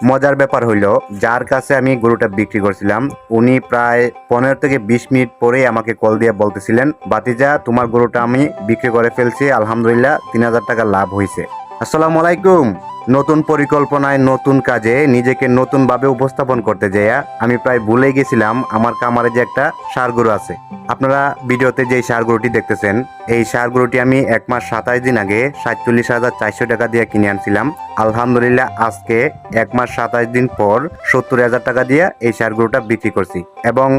মজার ব্যাপার হইল, যার কাছে আমি গরুটা বিক্রি করছিলাম উনি প্রায় 15 থেকে 20 মিনিট পরেই আমাকে কল দিয়ে বলতেছিলেন, ভাতিজা তোমার গরুটা আমি বিক্রি করে ফেলছি, আলহামদুলিল্লাহ 3000 টাকা লাভ হয়েছে। আসসালামু আলাইকুম। নতুন পরিকল্পনায় নতুন কাজে নিজেকে নতুন ভাবে উপস্থাপন করতে যেয়া আমি প্রায় ভুলে গেছিলাম আমার খামারে যে একটা ষাঁড় গরু আছে। আপনারা ভিডিওতে যে ষাঁড় গরুটি দেখতেছেন, এই ষাঁড় গরুটি আমি 1 মাস 27 দিন আগে 47,400 টাকা দিয়ে কিনে আনছিলাম। আলহামদুলিল্লাহ আজকে 1 মাস 27 দিন পর 70,000 টাকা দিয়ে এই ষাঁড় গরুটা বিক্রি করছি এবং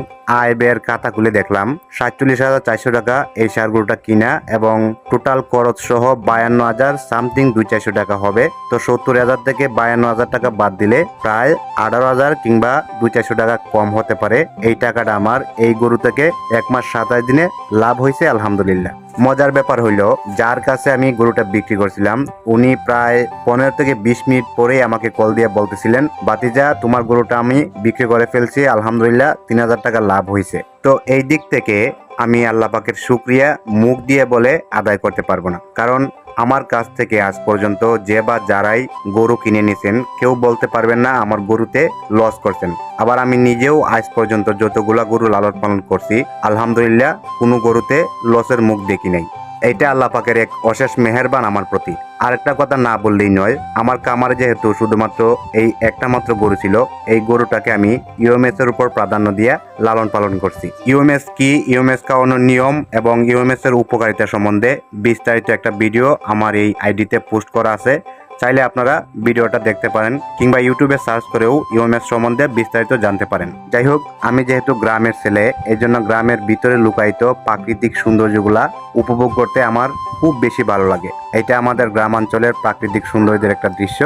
আয় ব্যয়ের খাতা খুলে দেখলাম 47,400 টাকা এই ষাঁড় গরুটা কিনা এবং টোটাল খরচ সহ 52,000 সামথিং 200-400 টাকা হবে। তো 70,000 থেকে 52,000 টাকা বাদ দিলে প্রায় 18,000 কিংবা 200-400 টাকা কম হতে পারে। এই টাকাটা আমার এই গরু থেকে 1 মাস 27 দিনে লাভ হয়েছে আলহামদুলিল্লাহ। মজার ব্যাপার হইল, যার কাছে আমি গরুটা বিক্রি করছিলাম উনি প্রায় 15 থেকে 20 মিনিট পরেই আমাকে কল দিয়ে বলতেছিলেন, ভাতিজা তোমার গরুটা আমি বিক্রি করে ফেলছি, আলহামদুলিল্লাহ 3000 টাকা লাভ হয়েছে। তো এই দিক থেকে আমি আল্লাহ পাকের শুকরিয়া মুখ দিয়ে বলে আদায় করতে পারবো না, কারণ আমার কাছ থেকে আজ পর্যন্ত যে বা যারাই গরু কিনে নিছেন কেউ বলতে পারবেন না আমার গরুতে লস করছেন। আবার আমি নিজেও আজ পর্যন্ত যতগুলা গরু লালন পালন করছি আলহামদুলিল্লাহ কোনো গরুতে লসের মুখ দেখি নাই। এইটা আল্লাহ পাকের এক অশেষ মেহেরবান আমার প্রতি। আরেকটা কথা না বললেই নয়, আমার খামারে যেহেতু শুধুমাত্র এই একটা মাত্র গরু ছিল, এই গরুটাকে আমি ইউএমএস এর উপর প্রাধান্য দিয়ে লালন পালন করছি। ইউএমএস কি, ইউএমএস খাওয়ানোর নিয়ম এবং ইউএমএস এর উপকারিতা সম্বন্ধে বিস্তারিত একটা ভিডিও আমার এই আইডিতে পোস্ট করা আছে, চাইলে আপনারা ভিডিওটা দেখতে পারেন কিংবা ইউটিউবে সার্চ করেও ইউএমএস সম্বন্ধে বিস্তারিত জানতে পারেন। যাই হোক, আমি যেহেতু গ্রামের ছেলে, এই জন্য গ্রামের ভিতরে লুকায়িত প্রাকৃতিক সৌন্দর্যগুলা উপভোগ করতে আমার খুব বেশি ভালো লাগে। এটা আমাদের গ্রামাঞ্চলের প্রাকৃতিক সৌন্দর্যের একটা দৃশ্য।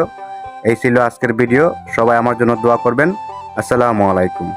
এই ছিল আজকের ভিডিও। সবাই আমার জন্য দোয়া করবেন। আসসালামু আলাইকুম।